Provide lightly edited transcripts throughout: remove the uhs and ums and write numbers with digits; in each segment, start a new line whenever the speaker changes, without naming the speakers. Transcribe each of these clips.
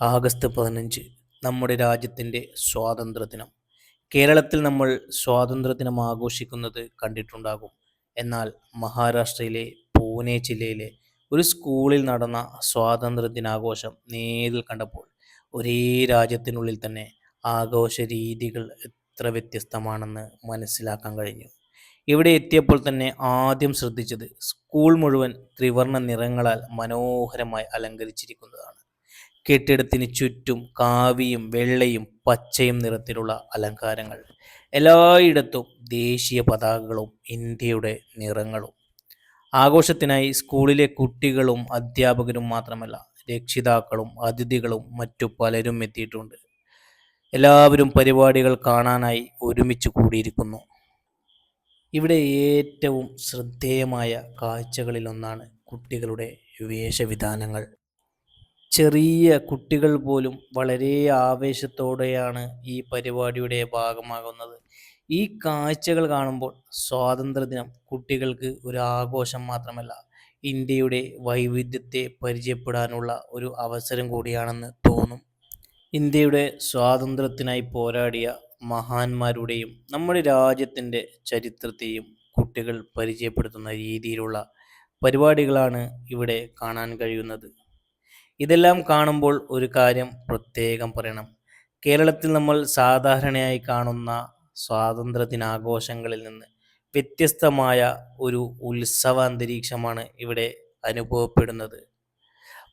August 15 നമ്മുടെ രാജ്യത്തിൻ്റെ സ്വാതന്ത്ര്യദിനം. കേരളത്തിൽ നമ്മൾ സ്വാതന്ത്ര്യദിനം ആഘോഷിക്കുന്നത് കണ്ടിട്ടുണ്ടാകും. എന്നാൽ മഹാരാഷ്ട്രയിലെ പൂനെ ജില്ലയിലെ ഒരു സ്കൂളിൽ നടന്ന സ്വാതന്ത്ര്യദിനാഘോഷം നേരിൽ കണ്ടപ്പോൾ ഒരേ രാജ്യത്തിനുള്ളിൽ തന്നെ ആഘോഷ രീതികൾ എത്ര വ്യത്യസ്തമാണെന്ന് മനസ്സിലാക്കാൻ കഴിഞ്ഞു. ഇവിടെ എത്തിയപ്പോൾ തന്നെ ആദ്യം ശ്രദ്ധിച്ചത് സ്കൂൾ മുഴുവൻ ത്രിവർണ്ണ നിറങ്ങളാൽ മനോഹരമായി അലങ്കരിച്ചിരിക്കുന്നതാണ്. കെട്ടിടത്തിന് ചുറ്റും കാവിയും വെള്ളയും പച്ചയും നിറത്തിലുള്ള അലങ്കാരങ്ങൾ. എല്ലായിടത്തും ദേശീയ പതാകകളും ഇന്ത്യയുടെ നിറങ്ങളും. ആഘോഷത്തിനായി സ്കൂളിലെ കുട്ടികളും അധ്യാപകരും മാത്രമല്ല, രക്ഷിതാക്കളും അതിഥികളും മറ്റു പലരും എത്തിയിട്ടുണ്ട്. എല്ലാവരും പരിപാടികൾ കാണാനായി ഒരുമിച്ച് കൂടിയിരിക്കുന്നു. ഇവിടെ ഏറ്റവും ശ്രദ്ധേയമായ കാഴ്ചകളിലൊന്നാണ് കുട്ടികളുടെ വേഷവിധാനങ്ങൾ. ചെറിയ കുട്ടികൾ പോലും വളരെ ആവേശത്തോടെയാണ് ഈ പരിപാടിയുടെ ഭാഗമാകുന്നത്. ഈ കാഴ്ചകൾ കാണുമ്പോൾ സ്വാതന്ത്ര്യദിനം കുട്ടികൾക്ക് ഒരു ആഘോഷം മാത്രമല്ല, ഇന്ത്യയുടെ വൈവിധ്യത്തെ പരിചയപ്പെടാനുള്ള ഒരു അവസരം കൂടിയാണെന്ന് തോന്നും. ഇന്ത്യയുടെ സ്വാതന്ത്ര്യത്തിനായി പോരാടിയ മഹാന്മാരുടെയും നമ്മുടെ രാജ്യത്തിൻ്റെ ചരിത്രത്തെയും കുട്ടികൾ പരിചയപ്പെടുത്തുന്ന രീതിയിലുള്ള പരിപാടികളാണ് ഇവിടെ കാണാൻ കഴിയുന്നത്. ഇതെല്ലാം കാണുമ്പോൾ ഒരു കാര്യം പ്രത്യേകം പറയണം. കേരളത്തിൽ നമ്മൾ സാധാരണയായി കാണുന്ന സ്വാതന്ത്ര്യദിനാഘോഷങ്ങളിൽ നിന്ന് വ്യത്യസ്തമായ ഒരു ഉത്സവ അന്തരീക്ഷമാണ് ഇവിടെ അനുഭവപ്പെടുന്നത്.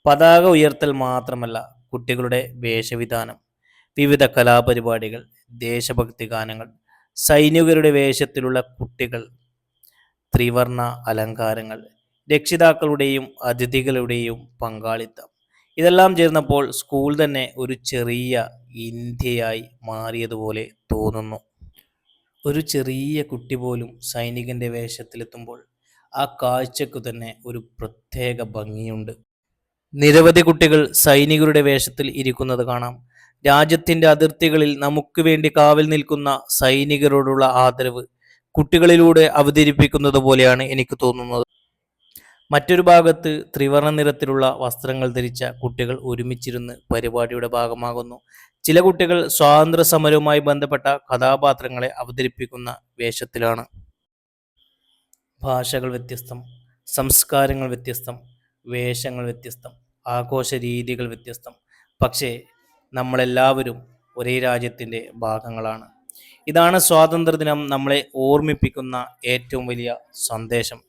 പതാക ഉയർത്തൽ മാത്രമല്ല, കുട്ടികളുടെ വേഷവിധാനം, വിവിധ കലാപരിപാടികൾ, ദേശഭക്തി ഗാനങ്ങൾ, സൈനികരുടെ വേഷത്തിലുള്ള കുട്ടികൾ, ത്രിവർണ അലങ്കാരങ്ങൾ, രക്ഷിതാക്കളുടെയും അതിഥികളുടെയും പങ്കാളിത്തം, ഇതെല്ലാം ചേർന്നപ്പോൾ സ്കൂൾ തന്നെ ഒരു ചെറിയ ഇന്ത്യയായി മാറിയതുപോലെ തോന്നുന്നു. ഒരു ചെറിയ കുട്ടി പോലും സൈനികന്റെ വേഷത്തിലെത്തുമ്പോൾ ആ കാഴ്ചയ്ക്കു തന്നെ ഒരു പ്രത്യേക ഭംഗിയുണ്ട്. നിരവധി കുട്ടികൾ സൈനികരുടെ വേഷത്തിൽ ഇരിക്കുന്നത് കാണാം. രാജ്യത്തിന്റെ അതിർത്തികളിൽ നമുക്ക് വേണ്ടി കാവൽ നിൽക്കുന്ന സൈനികരോടുള്ള ആദരവ് കുട്ടികളിലൂടെ അവതരിപ്പിക്കുന്നത് പോലെയാണ് എനിക്ക് തോന്നുന്നത്. മറ്റൊരു ഭാഗത്ത് ത്രിവർണ്ണ നിറത്തിലുള്ള വസ്ത്രങ്ങൾ ധരിച്ച കുട്ടികൾ ഒരുമിച്ചിരുന്ന് പരിപാടിയുടെ ഭാഗമാകുന്നു. ചില കുട്ടികൾ സ്വാതന്ത്ര്യ സമരവുമായി ബന്ധപ്പെട്ട കഥാപാത്രങ്ങളെ അവതരിപ്പിക്കുന്ന വേഷത്തിലാണ്. ഭാഷകൾ വ്യത്യസ്തം, സംസ്കാരങ്ങൾ വ്യത്യസ്തം, വേഷങ്ങൾ വ്യത്യസ്തം, ആഘോഷ രീതികൾ വ്യത്യസ്തം. പക്ഷേ നമ്മളെല്ലാവരും ഒരേ രാജ്യത്തിൻ്റെ ഭാഗങ്ങളാണ്. ഇതാണ് സ്വാതന്ത്ര്യദിനം നമ്മളെ ഓർമ്മിപ്പിക്കുന്ന ഏറ്റവും വലിയ സന്ദേശം.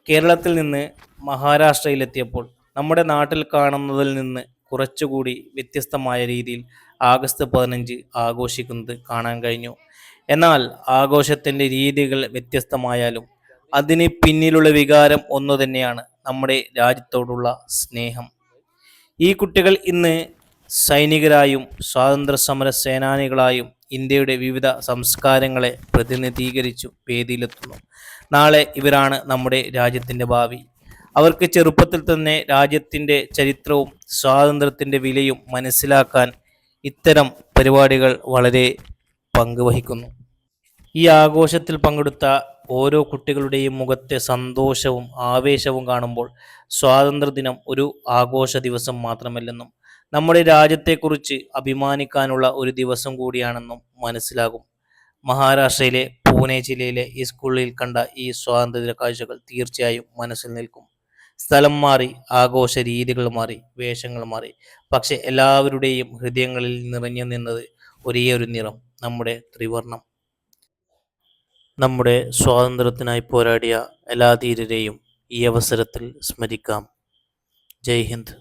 കേരളത്തിൽ നിന്ന് മഹാരാഷ്ട്രയിലെത്തിയപ്പോൾ നമ്മുടെ നാട്ടിൽ കാണുന്നതിൽ നിന്ന് കുറച്ചുകൂടി വ്യത്യസ്തമായ രീതിയിൽ ആഗസ്റ്റ് 15 ആഘോഷിക്കുന്നത് കാണാൻ കഴിഞ്ഞു. എന്നാൽ ആഘോഷത്തിൻ്റെ രീതികൾ വ്യത്യസ്തമായാലും അതിന് പിന്നിലുള്ള വികാരം ഒന്നു തന്നെയാണ്: നമ്മുടെ രാജ്യത്തോടുള്ള സ്നേഹം. ഈ കുട്ടികൾ ഇന്ന് സൈനികരായും സ്വാതന്ത്ര്യ സമര സേനാനികളായും ഇന്ത്യയുടെ വിവിധ സംസ്കാരങ്ങളെ പ്രതിനിധീകരിച്ചു വേദിയിലെത്തുന്നു. നാളെ ഇവരാണ് നമ്മുടെ രാജ്യത്തിൻ്റെ ഭാവി. അവർക്ക് ചെറുപ്പത്തിൽ തന്നെ രാജ്യത്തിൻ്റെ ചരിത്രവും സ്വാതന്ത്ര്യത്തിൻ്റെ വിലയും മനസ്സിലാക്കാൻ ഇത്തരം പരിപാടികൾ വളരെ പങ്കുവഹിക്കുന്നു. ഈ ആഘോഷത്തിൽ പങ്കെടുത്ത ഓരോ കുട്ടികളുടെയും മുഖത്തെ സന്തോഷവും ആവേശവും കാണുമ്പോൾ സ്വാതന്ത്ര്യദിനം ഒരു ആഘോഷ ദിവസം മാത്രമല്ലെന്നും നമ്മുടെ രാജ്യത്തെക്കുറിച്ച് അഭിമാനിക്കാനുള്ള ഒരു ദിവസം കൂടിയാണെന്നും മനസ്സിലാകും. മഹാരാഷ്ട്രയിലെ പൂനെ ജില്ലയിലെ ഈ സ്കൂളിൽ കണ്ട ഈ സ്വാതന്ത്ര്യ കാഴ്ചകൾ തീർച്ചയായും മനസ്സിൽ നിൽക്കും. സ്ഥലം മാറി, ആഘോഷ രീതികൾ മാറി, വേഷങ്ങൾ മാറി, പക്ഷെ എല്ലാവരുടെയും ഹൃദയങ്ങളിൽ നിറഞ്ഞു നിന്നത് ഒരേ ഒരു നിറം: നമ്മുടെ ത്രിവർണം. നമ്മുടെ സ്വാതന്ത്ര്യത്തിനായി പോരാടിയ എല്ലാ ധീരരെയും ഈ അവസരത്തിൽ സ്മരിക്കാം. ജയ് ഹിന്ദ്.